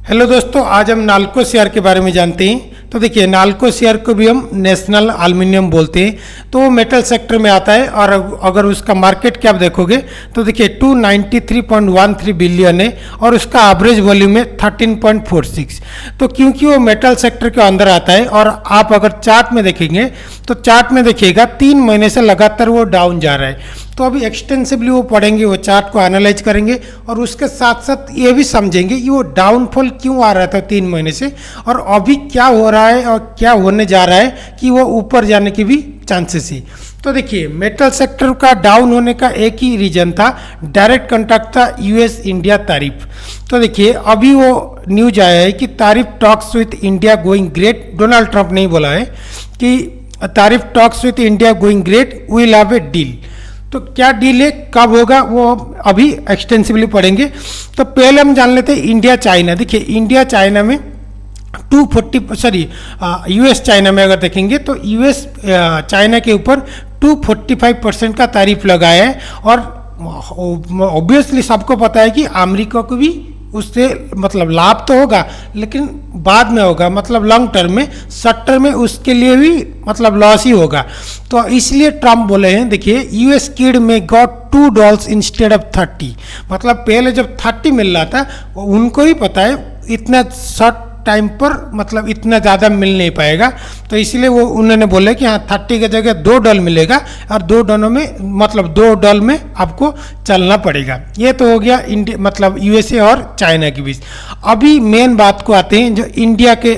Hello दोस्तों, आज हम नाल्को शेयर के बारे में जानते हैं। तो देखिए, नाल्को शेयर को भी हम नेशनल एल्युमिनियम बोलते हैं। तो वो मेटल सेक्टर में आता है और अगर उसका मार्केट कैप देखोगे तो देखिए 293.13 बिलियन है और उसका एवरेज वॉल्यूम है 13.46। तो क्योंकि वो मेटल सेक्टर के अंदर आता है और आप अगर चार्ट में देखेंगे तो चार्ट में देखिएगा 3 महीने से लगातार वो डाउन जा रहा है। तो अभी एक्सटेंसिवली वो पढ़ेंगे, वो चार्ट को एनालाइज करेंगे और उसके साथ साथ ये भी समझेंगे कि वो डाउनफॉल क्यों आ रहा था 3 महीने से और अभी क्या हो रहा है और क्या होने जा रहा है कि वो ऊपर जाने की भी चांसेस है। तो देखिए, मेटल सेक्टर का डाउन होने का एक ही रीजन था, डायरेक्ट कॉन्टैक्ट था यूएस इंडिया तारीफ। तो देखिए, अभी वो न्यूज आया है कि tariff talks with India going great. Donald Trump ने ही बोला है कि tariff talks with India going great, we will have a deal. तो क्या डील है, कब होगा, वो अभी एक्सटेंसिवली पढ़ेंगे। तो पहले हम जान लेते हैं इंडिया चाइना। देखिए, इंडिया चाइना में 240 यूएस चाइना में अगर देखेंगे तो यूएस चाइना के ऊपर 245% का तारीफ लगाया है और ऑब्वियसली सबको पता है कि अमेरिका को भी उससे मतलब लाभ तो होगा, लेकिन बाद में होगा, मतलब लॉन्ग टर्म में, शॉर्ट टर्म में उसके लिए भी मतलब लॉस ही होगा। तो इसलिए ट्रम्प बोले हैं, देखिए, यूएस किड में गॉट $2 इंस्टेड ऑफ 30। मतलब पहले जब 30 मिल रहा था उनको ही पता है इतना शॉर्ट टाइम पर मतलब इतना ज़्यादा मिल नहीं पाएगा। तो इसलिए वो उन्होंने बोले कि हाँ, 30 की जगह $2 मिलेगा और $2 में मतलब $2 में आपको चलना पड़ेगा। ये तो हो गया इंडिया मतलब यूएसए और चाइना के बीच। अभी मेन बात को आते हैं जो इंडिया के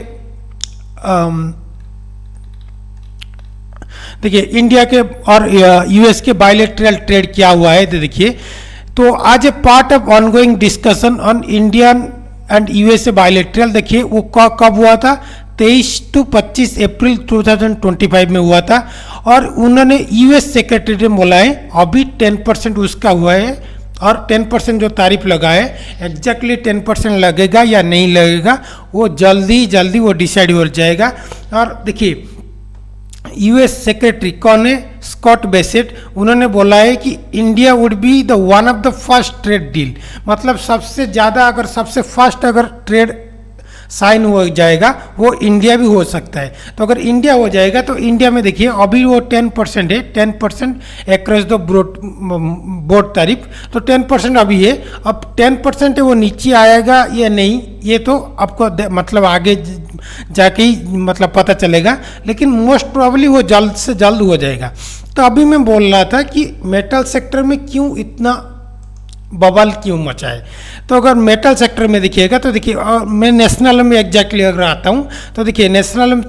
देखिए, इंडिया के और यूएस के बायलैटरल ट्रेड क्या हुआ है। तो देखिए, तो आज a part of ongoing discussion on Indian and USA bilateral, देखिए वो कब हुआ था, 23 से 25 अप्रैल 2025 में हुआ था और उन्होंने यूएस सेक्रेटरी ने बोला है अभी 10% उसका हुआ है और 10% जो तारीफ लगा है, एग्जैक्टली 10% लगेगा या नहीं लगेगा वो जल्दी वो डिसाइड हो जाएगा। और देखिए, यूएस सेक्रेटरी कौन है, स्कॉट बेसेट, उन्होंने बोला है कि India would be the one of the first trade deal. मतलब सबसे ज़्यादा अगर सबसे फर्स्ट अगर ट्रेड साइन हो जाएगा वो इंडिया भी हो सकता है। तो अगर इंडिया हो जाएगा तो इंडिया में देखिए अभी वो 10% है, 10% अक्रॉस द बोर्ड तारीफ। तो 10% अभी है, अब 10% है वो नीचे आएगा या नहीं ये तो आपको मतलब आगे जाके ही मतलब पता चलेगा, लेकिन मोस्ट प्रोबेबली वो जल्द से जल्द हो जाएगा। तो अभी मैं बोल रहा था कि मेटल सेक्टर में क्यों इतना बबल क्यों मचा है। तो अगर मेटल सेक्टर में देखिएगा तो देखिए, मैं नेशनल में एग्जैक्टली अगर आता हूँ तो देखिए नेशनल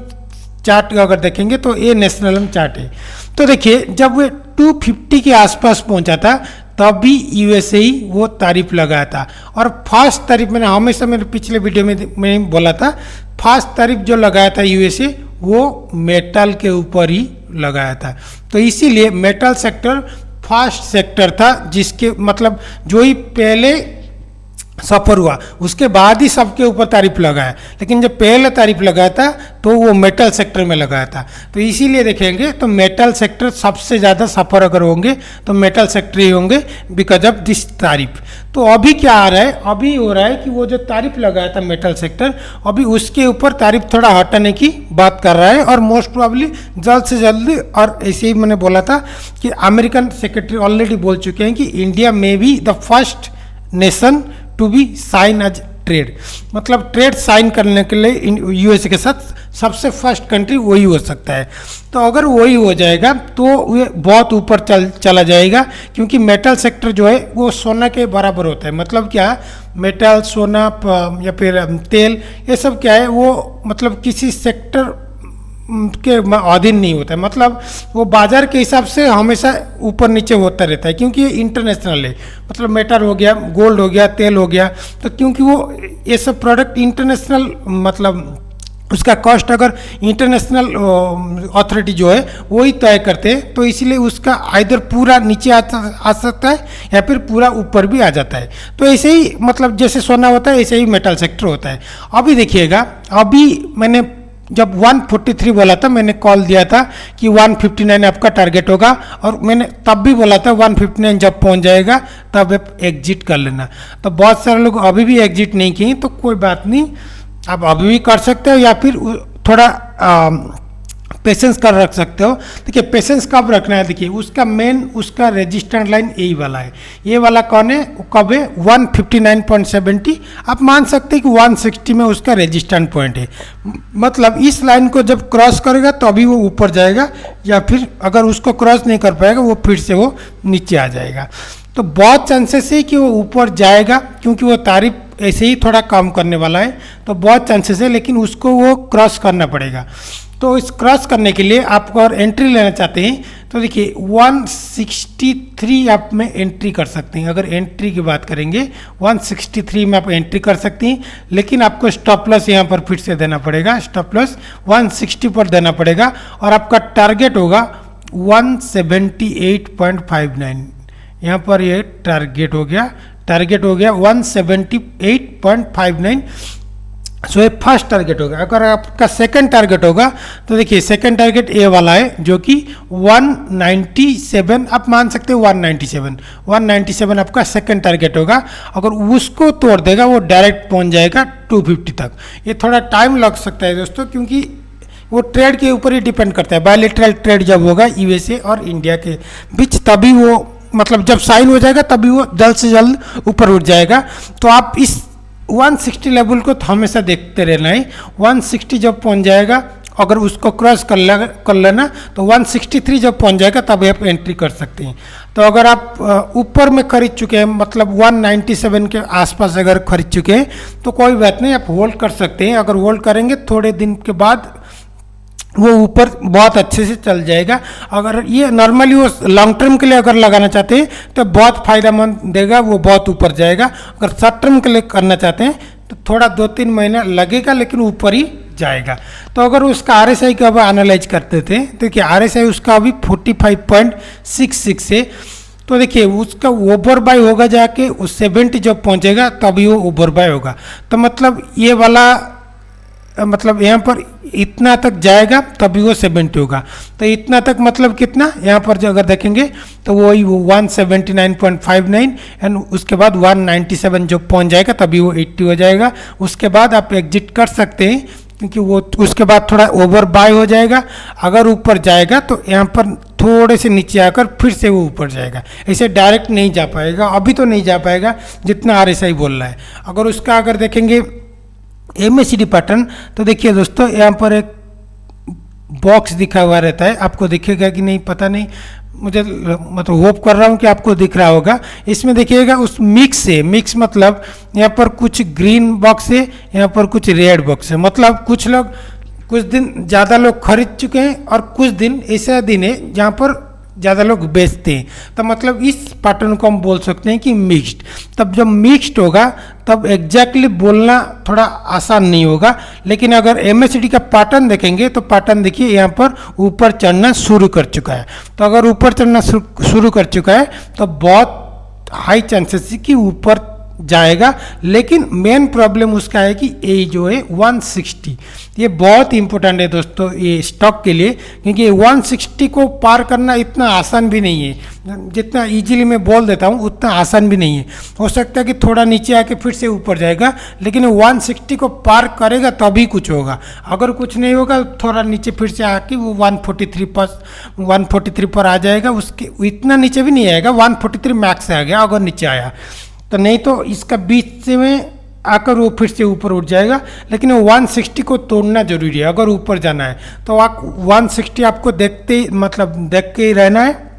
चार्ट अगर देखेंगे तो ये नेशनल चार्ट है। तो देखिए, जब वो 250 के आसपास पहुंचा था तब भी यूएसए ही वो तारीफ लगाया था और फर्स्ट तारीफ मैंने हमेशा मेरे पिछले वीडियो में मैंने बोला था, फर्स्ट तारीफ जो लगाया था यूएसए वो मेटल के ऊपर ही लगाया था। तो इसीलिए मेटल सेक्टर फर्स्ट सेक्टर था जिसके मतलब जो ही पहले सफर हुआ उसके बाद ही सबके ऊपर तारीफ लगाया, लेकिन जब पहले तारीफ लगाया था तो वो मेटल सेक्टर में लगाया था। तो इसीलिए देखेंगे तो मेटल सेक्टर सबसे ज़्यादा सफर अगर होंगे तो मेटल सेक्टर ही होंगे बिकॉज ऑफ दिस तारीफ। तो अभी क्या आ रहा है, अभी हो रहा है कि वो जो तारीफ लगाया था मेटल सेक्टर अभी उसके ऊपर तारीफ थोड़ा हटाने की बात कर रहा है और मोस्ट प्रोबेबली जल्द से जल्द। और ऐसे ही मैंने बोला था कि अमेरिकन सेक्रेटरी ऑलरेडी बोल चुके हैं कि इंडिया में be the first nation to be sign as trade, मतलब ट्रेड साइन करने के लिए यूएसए के साथ सबसे फर्स्ट कंट्री वही हो सकता है। तो अगर वही हो जाएगा तो ये बहुत ऊपर चला जाएगा, क्योंकि मेटल सेक्टर जो है वो सोना के बराबर होता है। मतलब क्या, मेटल, सोना या फिर तेल, ये सब क्या है वो मतलब किसी सेक्टर के अधीन नहीं होता है। मतलब वो बाजार के हिसाब से हमेशा ऊपर नीचे होता रहता है, क्योंकि ये इंटरनेशनल है। मतलब मेटल हो गया, गोल्ड हो गया, तेल हो गया, तो क्योंकि वो ये सब प्रोडक्ट इंटरनेशनल मतलब उसका कॉस्ट अगर इंटरनेशनल अथॉरिटी जो है वही तय करते हैं, तो इसीलिए उसका आइदर पूरा नीचे आ सकता है या फिर पूरा ऊपर भी आ जाता है। तो ऐसे ही मतलब जैसे सोना होता है ऐसे ही मेटल सेक्टर होता है। अभी देखिएगा, अभी मैंने जब 143 बोला था, मैंने कॉल दिया था कि 159 आपका टारगेट होगा, और मैंने तब भी बोला था 159 जब पहुंच जाएगा तब आप एग्जिट कर लेना। तो बहुत सारे लोग अभी भी एग्जिट नहीं किए, तो कोई बात नहीं, आप अभी भी कर सकते हो या फिर थोड़ा पेशेंस कर रख सकते हो। देखिए पेशेंस कब रखना है, देखिए उसका मेन उसका रेजिस्टेंस लाइन यही वाला है। ये वाला कौन है, कब है 159.70। आप मान सकते हैं कि 160 में उसका रेजिस्टेंस पॉइंट है। मतलब इस लाइन को जब क्रॉस करेगा तो अभी वो ऊपर जाएगा, या फिर अगर उसको क्रॉस नहीं कर पाएगा वो फिर से वो नीचे आ जाएगा। तो बहुत चांसेस है कि वो ऊपर जाएगा, क्योंकि वो तारीफ ऐसे ही थोड़ा कम करने वाला है, तो बहुत चांसेस है, लेकिन उसको वो क्रॉस करना पड़ेगा। तो इस क्रॉस करने के लिए आपको और एंट्री लेना चाहते हैं तो देखिए 163 आप में एंट्री कर सकते हैं। अगर एंट्री की बात करेंगे 163 में आप एंट्री कर सकते हैं, लेकिन आपको स्टॉप लॉस यहाँ पर फिर से देना पड़ेगा। स्टॉप लॉस 160 पर देना पड़ेगा, और आपका टारगेट होगा 178.59। यहाँ पर ये टारगेट हो गया 178.59। सो ये फर्स्ट टारगेट होगा। अगर आपका सेकंड टारगेट होगा तो देखिए सेकंड टारगेट ए वाला है, जो कि 197, आप मान सकते हो 197 आपका सेकंड टारगेट होगा। अगर उसको तोड़ देगा वो डायरेक्ट पहुंच जाएगा 250 तक। ये थोड़ा टाइम लग सकता है दोस्तों, क्योंकि वो ट्रेड के ऊपर ही डिपेंड करता है। बायलैटरल ट्रेड जब होगा यूएसए और इंडिया के बीच, तभी वो मतलब जब साइन हो जाएगा तभी वो जल्द से जल्द ऊपर उठ जाएगा। तो आप इस 160 लेवल को तो हमेशा देखते रहना है। 160 जब पहुंच जाएगा, अगर उसको क्रॉस कर लेना, तो 163 जब पहुंच जाएगा तब आप एंट्री कर सकते हैं। तो अगर आप ऊपर में खरीद चुके हैं, मतलब 197 के आसपास अगर खरीद चुके हैं, तो कोई बात नहीं, आप होल्ड कर सकते हैं। अगर होल्ड करेंगे थोड़े दिन के बाद वो ऊपर बहुत अच्छे से चल जाएगा। अगर ये नॉर्मली वो लॉन्ग टर्म के लिए अगर लगाना चाहते हैं तो बहुत फायदेमंद देगा, वो बहुत ऊपर जाएगा। अगर शॉर्ट टर्म के लिए करना चाहते हैं तो थोड़ा 2-3 महीना लगेगा, लेकिन ऊपर ही जाएगा। तो अगर उसका RSI का अब एनालाइज करते थे, तो देखिए RSI उसका अभी 45.66 है। तो देखिए उसका ओवर बाय होगा, जाके उस 70 जब पहुंचेगा तभी वो ओवर बाय होगा। तो मतलब ये वाला मतलब यहाँ पर इतना तक जाएगा तभी वो 70 होगा। तो इतना तक मतलब कितना, यहाँ पर जो अगर देखेंगे तो वही वो 179.59, एंड उसके बाद 197 जो पहुँच जाएगा तभी वो 80 हो जाएगा। उसके बाद आप एग्जिट कर सकते हैं, क्योंकि वो उसके बाद थोड़ा ओवर बाय हो जाएगा। अगर ऊपर जाएगा तो यहाँ पर थोड़े से नीचे आकर फिर से वो ऊपर जाएगा। ऐसे डायरेक्ट नहीं जा पाएगा, अभी तो नहीं जा पाएगा जितना RSI बोल रहा है। अगर उसका अगर देखेंगे MACD पैटर्न, तो देखिए दोस्तों यहाँ पर एक बॉक्स दिखा हुआ रहता है, आपको दिखेगा कि नहीं पता नहीं, मुझे मतलब होप कर रहा हूँ कि आपको दिख रहा होगा। इसमें देखिएगा उस मिक्स है, मिक्स मतलब यहाँ पर कुछ ग्रीन बॉक्स है, यहाँ पर कुछ रेड बॉक्स है। मतलब कुछ लोग कुछ दिन ज़्यादा लोग खरीद चुके हैं, और कुछ दिन ऐसा दिन है जहाँ पर ज़्यादा लोग बेचते हैं। तो मतलब इस पैटर्न को हम बोल सकते हैं कि मिक्स्ड। तब जब मिक्स्ड होगा तब एग्जैक्टली बोलना थोड़ा आसान नहीं होगा। लेकिन अगर MACD का पैटर्न देखेंगे तो पैटर्न देखिए यहाँ पर ऊपर चढ़ना शुरू कर चुका है। तो अगर ऊपर चढ़ना शुरू कर चुका है तो बहुत हाई चांसेस है कि ऊपर जाएगा। लेकिन मेन प्रॉब्लम उसका है कि ये जो है 160, ये बहुत इंपॉर्टेंट है दोस्तों ये स्टॉक के लिए, क्योंकि 160 को पार करना इतना आसान भी नहीं है। जितना इजीली मैं बोल देता हूँ उतना आसान भी नहीं है। हो सकता है कि थोड़ा नीचे आके फिर से ऊपर जाएगा, लेकिन 160 को पार करेगा तभी कुछ होगा। अगर कुछ नहीं होगा थोड़ा नीचे फिर से आके वो 143 पर आ जाएगा। उसके इतना नीचे भी नहीं आएगा, 143 मैक्स आ गया अगर नीचे आया तो, नहीं तो इसका बीच में आकर वो फिर से ऊपर उठ जाएगा। लेकिन वो 160 को तोड़ना जरूरी है अगर ऊपर जाना है। तो आप 160 आपको देख के ही रहना है।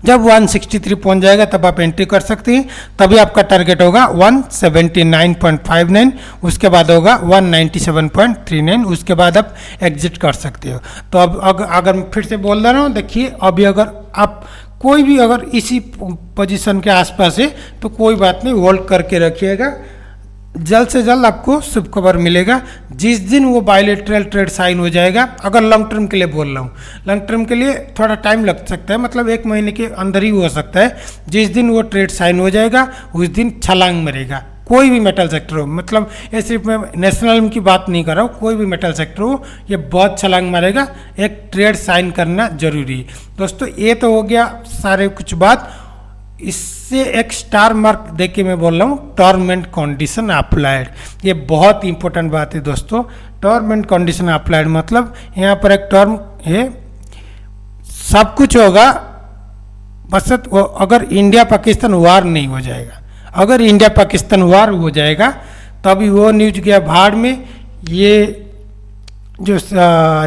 जब 163 पहुंच जाएगा तब आप एंट्री कर सकते हैं। तभी आपका टारगेट होगा 179.59, उसके बाद होगा 197.39, उसके बाद आप एग्जिट कर सकते हो। तो अब अगर मैं फिर से बोल रहा हूँ, देखिए अभी अगर आप कोई भी अगर इसी पोजीशन के आसपास है तो कोई बात नहीं, होल्ड करके रखिएगा। जल्द से जल्द आपको शुभ खबर मिलेगा। जिस दिन वो बायलैटरल ट्रेड साइन हो जाएगा, अगर लॉन्ग टर्म के लिए बोल रहा हूँ, लॉन्ग टर्म के लिए थोड़ा टाइम लग सकता है, मतलब 1 महीने के अंदर ही हो सकता है। जिस दिन वो ट्रेड साइन हो जाएगा उस दिन छलांग मरेगा। कोई भी मेटल सेक्टर हो, मतलब ये सिर्फ मैं नेशनल की बात नहीं कर रहा हूँ, कोई भी मेटल सेक्टर हो ये बहुत छलांग मारेगा, एक ट्रेड साइन करना जरूरी है। दोस्तों ये तो हो गया सारे कुछ बात, इससे एक स्टार मार्क दे के मैं बोल रहा हूँ टर्म एंड कंडीशन अप्लाइड, ये बहुत इंपॉर्टेंट बात है दोस्तों। टर्म एंड कंडीशन अप्लाइड मतलब यहाँ पर एक टर्म है, सब कुछ होगा बस अगर इंडिया पाकिस्तान वार नहीं हो जाएगा, अगर इंडिया पाकिस्तान वार हो जाएगा तभी वो न्यूज गया भाड़ में, ये जो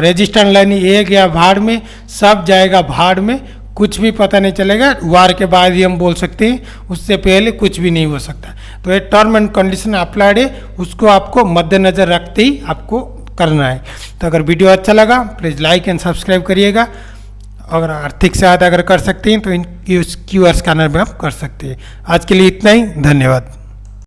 रेजिस्टेंस लाइन ये गया भाड़ में, सब जाएगा भाड़ में, कुछ भी पता नहीं चलेगा। वार के बाद ही हम बोल सकते हैं, उससे पहले कुछ भी नहीं हो सकता। तो ये टर्म एंड कंडीशन अप्लाइड है, उसको आपको मद्देनजर रखते ही आपको करना है। तो अगर वीडियो अच्छा लगा प्लीज़ लाइक एंड सब्सक्राइब करिएगा। अगर आर्थिक सहायता अगर कर सकते हैं तो इन क्यूआर स्कैनर में आप कर सकते हैं। आज के लिए इतना ही, धन्यवाद।